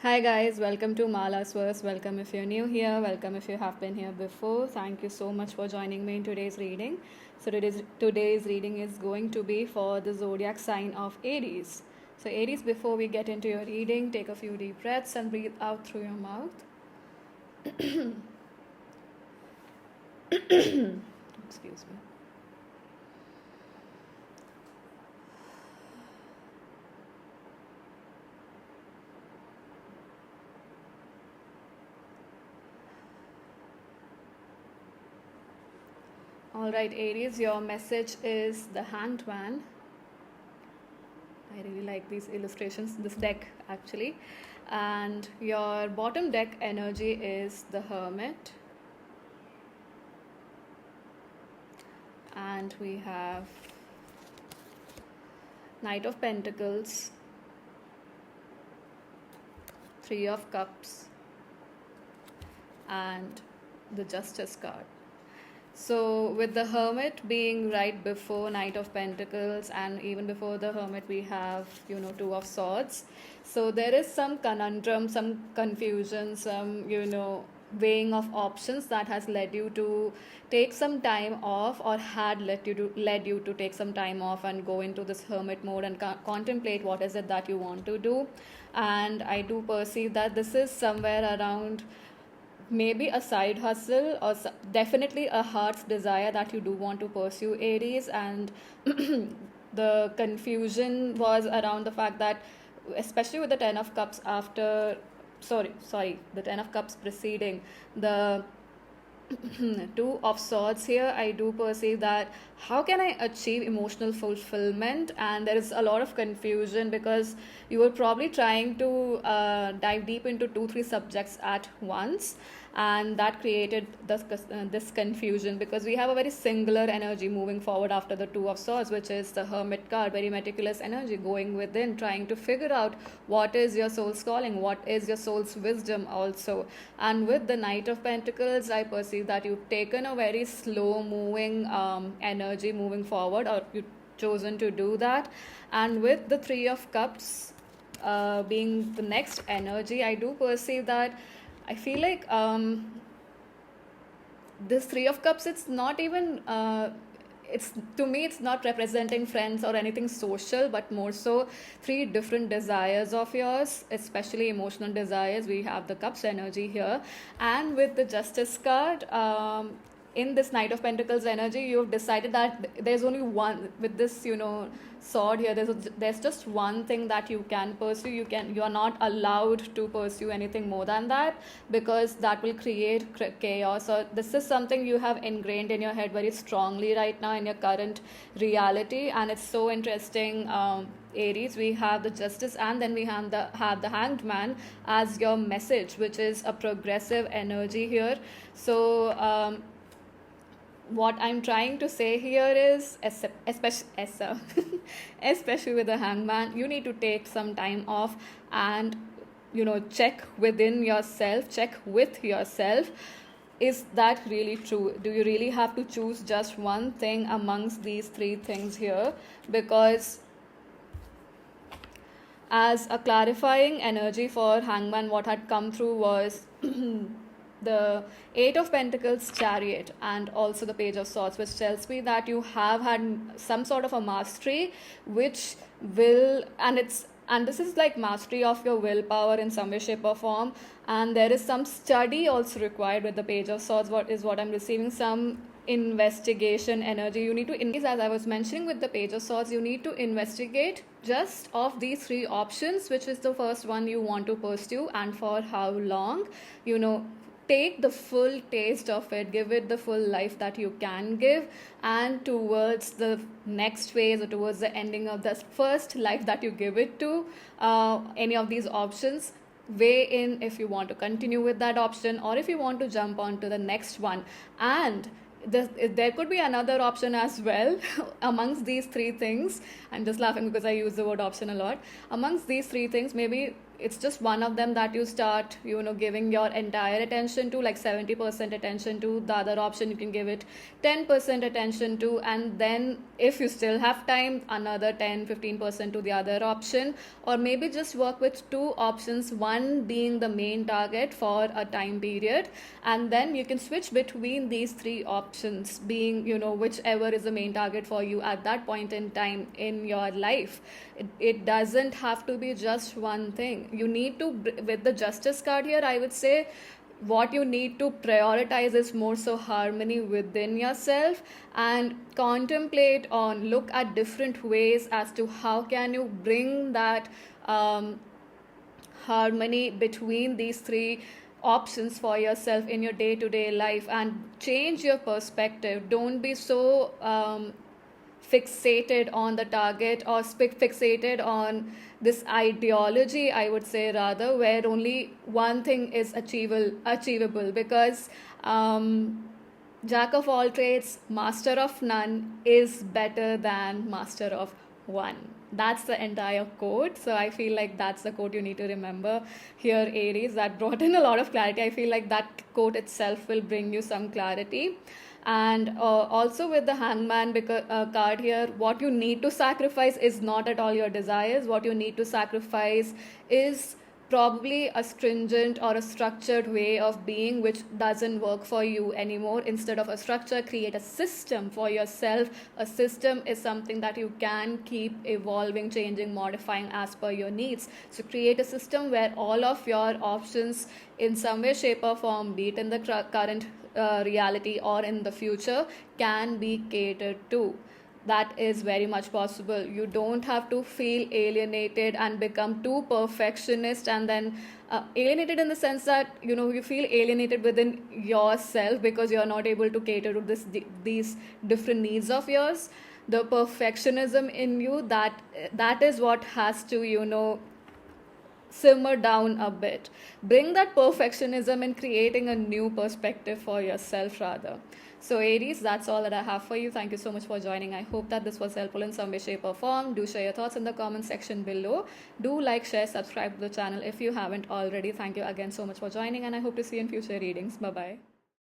Hi guys, welcome to Mala's Verse. Welcome if you're new here, welcome if you have been here before. Thank you so much for joining me in today's reading. So today's reading is going to be for the zodiac sign of Aries. So Aries, before we get into your reading, take a few deep breaths and breathe out through your mouth. Excuse me. Alright, Aries, your message is the Hanged Man. I really like these illustrations, this deck actually. And your bottom deck energy is the Hermit. And we have Knight of Pentacles, Three of Cups, and the Justice card. So with the Hermit being right before Knight of Pentacles, and even before the Hermit we have Two of Swords. So there is some conundrum, some confusion, some weighing of options that has led you to take some time off, or had led you to take some time off and go into this hermit mode and contemplate what is it that you want to do. And I do perceive that this is somewhere around maybe a side hustle, or definitely a heart's desire that you do want to pursue, Aries. And the confusion was around the fact that, especially with the 10 of cups after the 10 of cups preceding the Two of Swords, here I do perceive that how can I achieve emotional fulfillment, and there is a lot of confusion because you were probably trying to dive deep into 2-3 subjects at once, and that created this confusion because we have a very singular energy moving forward after the Two of Swords, which is the Hermit card, very meticulous energy going within, trying to figure out what is your soul's calling, what is your soul's wisdom also. And with the Knight of Pentacles, I perceive that you've taken a very slow moving energy moving forward, or you've chosen to do that. And with the Three of Cups being the next energy, I do perceive that I feel like this Three of Cups, it's not even it's, to me, it's not representing friends or anything social, but more so three different desires of yours, especially emotional desires. We have the Cups energy here, and with the Justice card, in this Knight of Pentacles energy, you've decided that there's only one, with this sword here, there's just one thing that you can pursue. You are not allowed to pursue anything more than that, because that will create chaos, or this is something you have ingrained in your head very strongly right now in your current reality. And it's so interesting, Aries, we have the Justice, and then we have the Hanged Man as your message, which is a progressive energy here. So what I'm trying to say here is, especially with the Hangman, you need to take some time off and check within yourself, check with yourself. Is that really true? Do you really have to choose just one thing amongst these three things here? Because as a clarifying energy for Hangman, what had come through was the Eight of Pentacles, Chariot, and also the Page of Swords, which tells me that you have had some sort of a mastery, which will, and this is like mastery of your willpower in some way, shape, or form. And there is some study also required with the Page of Swords, what I'm receiving, some investigation energy. You need to, as I was mentioning with the Page of Swords, you need to investigate just of these three options, which is the first one you want to pursue, and for how long. Take the full taste of it, give it the full life that you can give, and towards the next phase, or towards the ending of the first life that you give it to any of these options, weigh in if you want to continue with that option, or if you want to jump on to the next one. And there could be another option as well amongst these three things. I'm just laughing because I use the word option a lot. Amongst these three things, maybe it's just one of them that you start, giving your entire attention to, like 70% attention to. The other option you can give it 10% attention to, and then if you still have time, another 10-15% to the other option. Or maybe just work with two options, one being the main target for a time period, and then you can switch between these three options, being, whichever is the main target for you at that point in time in your life. It doesn't have to be just one thing. You need to, with the Justice card here, I would say what you need to prioritize is more so harmony within yourself, and contemplate on, look at different ways as to how can you bring that harmony between these three options for yourself in your day-to-day life, and change your perspective. Don't be so fixated on the target, or fixated on this ideology, I would say, rather, where only one thing is achievable. Because jack of all trades, master of none is better than master of one. That's the entire quote. So I feel like that's the quote you need to remember here, Aries. That brought in a lot of clarity. I feel like that quote itself will bring you some clarity. And also with the Hangman card here, what you need to sacrifice is not at all your desires. What you need to sacrifice is probably a stringent or a structured way of being which doesn't work for you anymore. Instead of a structure, create a system for yourself. A system is something that you can keep evolving, changing, modifying as per your needs. So create a system where all of your options in some way, shape or form, be it in the current reality or in the future, can be catered to. That is very much possible. You don't have to feel alienated and become too perfectionist, and then alienated in the sense that you feel alienated within yourself because you're not able to cater to these different needs of yours. The perfectionism in you, that is what has to simmer down a bit. Bring that perfectionism in creating a new perspective for yourself, rather. So Aries, that's all that I have for you. Thank you so much for joining. I hope that this was helpful in some way, shape or form. Do share your thoughts in the comment section below. Do like, share, subscribe to the channel if you haven't already. Thank you again so much for joining, and I hope to see you in future readings. Bye bye.